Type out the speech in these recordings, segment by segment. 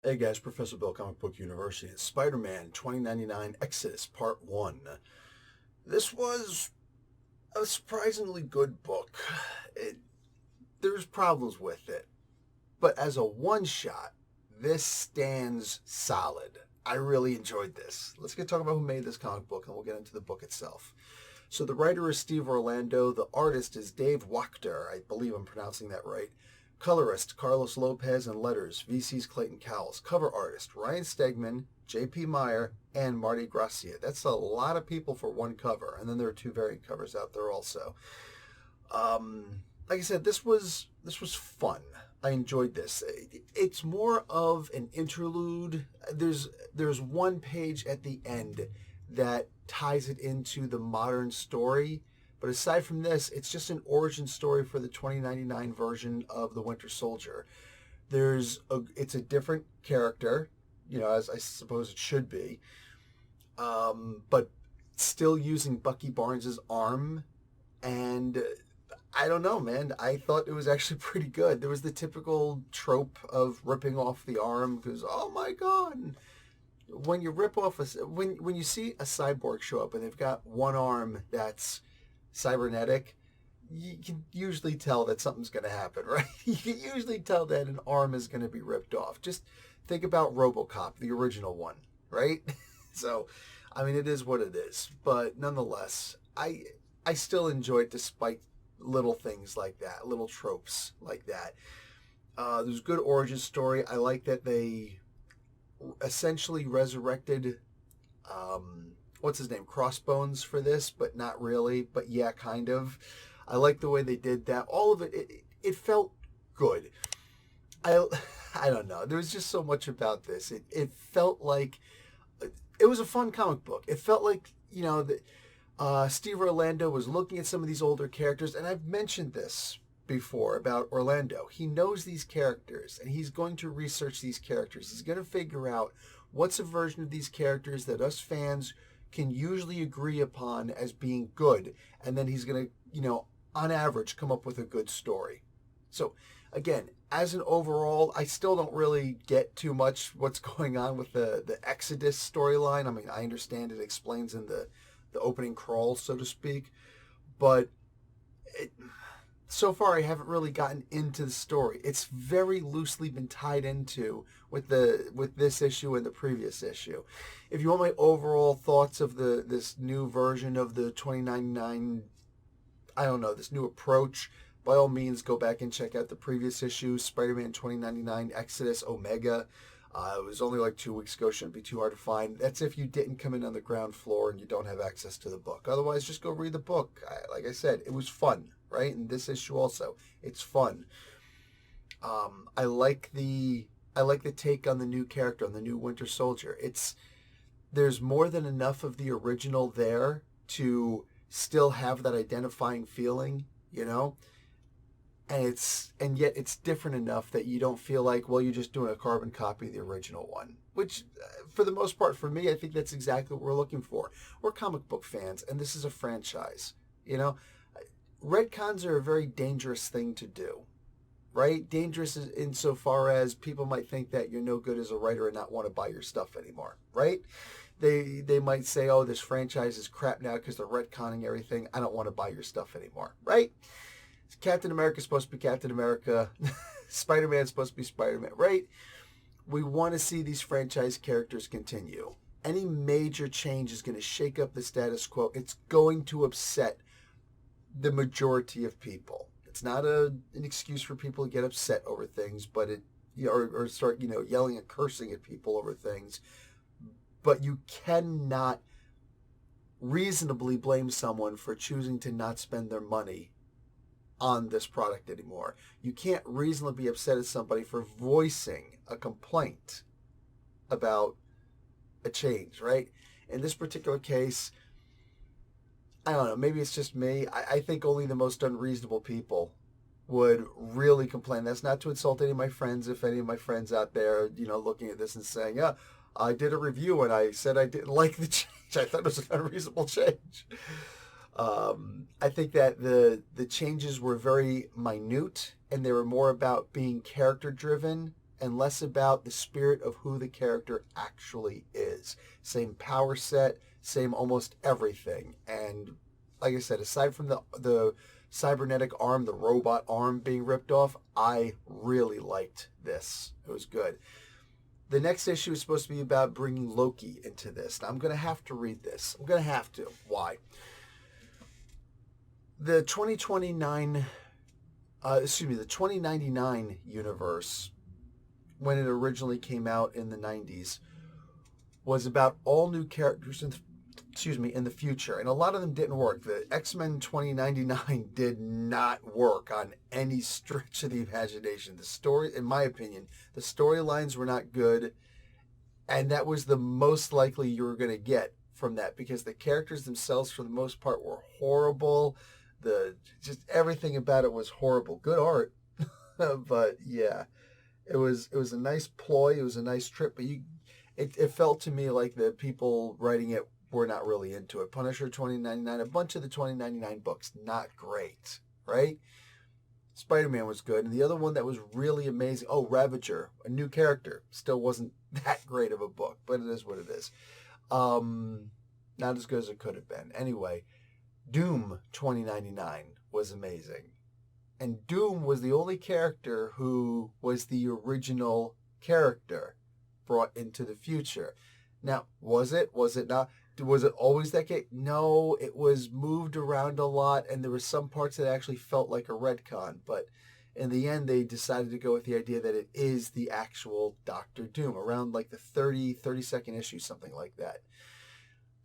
Hey guys, Professor Bill, Comic Book University. It's Spider-Man 2099 Exodus Part 1. This was a surprisingly good book. It, there's problems with it, but as a one-shot, this stands solid. I really enjoyed this. Let's get talking about who made this comic book, and we'll get into the book itself. So the writer is Steve Orlando. The artist is Dave Wachter. I believe I'm pronouncing that right. Colorist Carlos Lopez, and letters VC's Clayton Cowles. Cover artist Ryan Stegman, J.P. Meyer, and Marty Gracia. That's a lot of people for one cover, and then there are two variant covers out there also. Like I said, this was fun. I enjoyed this. It's more of an interlude. There's one page at the end that ties it into the modern story. But aside from this, it's just an origin story for the 2099 version of the Winter Soldier. It's a different character, as I suppose it should be, but still using Bucky Barnes's arm. And I don't know, man. I thought it was actually pretty good. There was the typical trope of ripping off the arm because, oh my god, when you rip off when you see a cyborg show up and they've got one arm that's cybernetic, you can usually tell that something's going to happen, right? You can usually tell that an arm is going to be ripped off. Just think about RoboCop, the original one, right? So, I mean, it is what it is. But nonetheless, I still enjoy it despite little things like that, little tropes like that. There's a good origin story. I like that they essentially resurrected what's his name, Crossbones, for this, but not really, but yeah, kind of. I like the way they did that. All of it felt good. I I don't know. There was just so much about this. It felt like it was a fun comic book. It felt like that Steve Orlando was looking at some of these older characters, and I've mentioned this before about Orlando. He knows these characters, and he's going to research these characters. He's going to figure out what's a version of these characters that us fans can usually agree upon as being good, and then he's going to, on average, come up with a good story. So, again, as an overall, I still don't really get too much what's going on with the Exodus storyline. I mean, I understand it explains in the opening crawl, so to speak, but so far I haven't really gotten into the story. It's very loosely been tied into with this issue and the previous issue. If you want my overall thoughts of this new version of the 2099, I don't know, this new approach, by all means go back and check out the previous issue, Spider-Man 2099 Exodus Omega. It was only like 2 weeks ago. Shouldn't be too hard to find. That's if you didn't come in on the ground floor and you don't have access to the book. Otherwise, just go read the book. Like I said, it was fun, right? And this issue also, it's fun. I like the take on the new character, on the new Winter Soldier. There's more than enough of the original there to still have that identifying feeling, and yet it's different enough that you don't feel like, well, you're just doing a carbon copy of the original one, which for the most part for me, I think that's exactly what we're looking for. We're comic book fans, and this is a franchise. Retcons are a very dangerous thing to do, right? Dangerous insofar as people might think that you're no good as a writer and not want to buy your stuff anymore, right? They might say, oh, this franchise is crap now because they're retconning everything. I don't want to buy your stuff anymore, right? Captain America's supposed to be Captain America. Spider-Man's supposed to be Spider-Man, right? We want to see these franchise characters continue. Any major change is going to shake up the status quo. It's going to upset the majority of people. It's not an excuse for people to get upset over things, but or start yelling and cursing at people over things. But you cannot reasonably blame someone for choosing to not spend their money on this product anymore. You can't reasonably be upset at somebody for voicing a complaint about a change, right? In this particular case, I don't know, maybe it's just me. I think only the most unreasonable people would really complain. That's not to insult any of my friends. If any of my friends out there, looking at this and saying, yeah, I did a review and I said I didn't like the change. I thought it was an unreasonable change. I think that the changes were very minute and they were more about being character driven and less about the spirit of who the character actually is. Same power set, same almost everything. And like I said, aside from the cybernetic arm, the robot arm being ripped off, I really liked this. It was good. The next issue is supposed to be about bringing Loki into this. Now, I'm going to have to read this. I'm going to have to. Why? The 2099 universe, when it originally came out in the 90s, was about all new characters in the future, and a lot of them didn't work. The X-Men 2099 did not work on any stretch of the imagination. The story, in my opinion, the storylines were not good, and that was the most likely you were going to get from that, because the characters themselves, for the most part, were horrible. Just everything about it was horrible. Good art, but yeah, it was a nice ploy. It was a nice trip, but it felt to me like the people writing it were not really into it. Punisher 2099, a bunch of the 2099 books, not great, right? Spider-Man was good, and the other one that was really amazing, Ravager, a new character, still wasn't that great of a book, but it is what it is. Not as good as it could have been. Anyway, Doom 2099 was amazing. And Doom was the only character who was the original character brought into the future. Now, was it? Was it not? Was it always that case? No, it was moved around a lot, and there were some parts that actually felt like a retcon. But in the end, they decided to go with the idea that it is the actual Doctor Doom, around like the 32nd issue, something like that.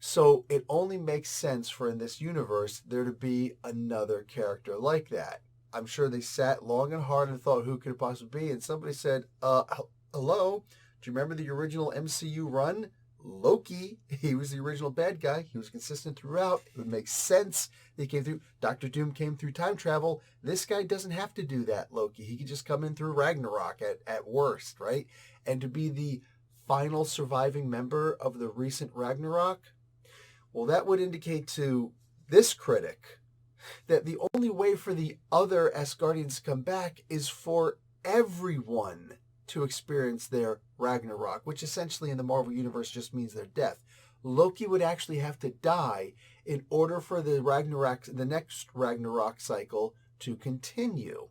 So it only makes sense for, in this universe, there to be another character like that. I'm sure they sat long and hard and thought, who could it possibly be? And somebody said, hello, do you remember the original MCU run? Loki, he was the original bad guy. He was consistent throughout. It would make sense that he came through. Dr. Doom came through time travel. This guy doesn't have to do that, Loki. He could just come in through Ragnarok at worst, right? And to be the final surviving member of the recent Ragnarok, well, that would indicate to this critic that the only way for the other Asgardians to come back is for everyone to experience their Ragnarok, which essentially in the Marvel Universe just means their death. Loki would actually have to die in order for the next Ragnarok cycle to continue.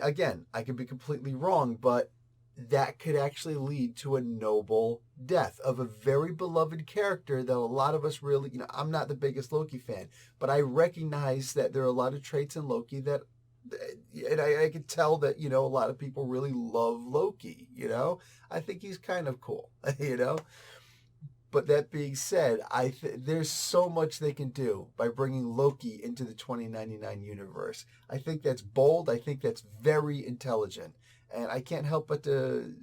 Again, I could be completely wrong, but that could actually lead to a noble death of a very beloved character that a lot of us really, I'm not the biggest Loki fan, but I recognize that there are a lot of traits in Loki that, and I could tell that, a lot of people really love Loki, I think he's kind of cool, But that being said, there's so much they can do by bringing Loki into the 2099 universe. I think that's bold. I think that's very intelligent. And I can't help but to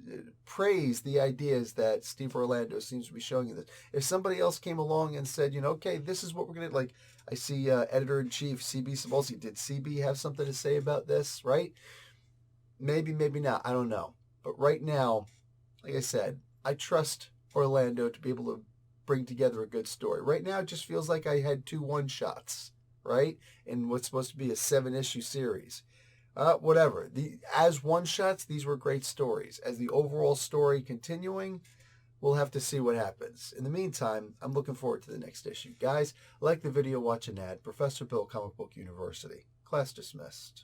praise the ideas that Steve Orlando seems to be showing in this. If somebody else came along and said, okay, this is what we're going to, like, I see Editor-in-Chief C.B. Cebulski. Did C.B. have something to say about this, right? Maybe, maybe not. I don't know. But right now, like I said, I trust Orlando to be able to bring together a good story. Right now, it just feels like I had 2 one-shots, right? In what's supposed to be a 7-issue series. Whatever. As one-shots, these were great stories. As the overall story continuing, we'll have to see what happens. In the meantime, I'm looking forward to the next issue. Guys, like the video, watch an ad. Professor Bill, Comic Book University. Class dismissed.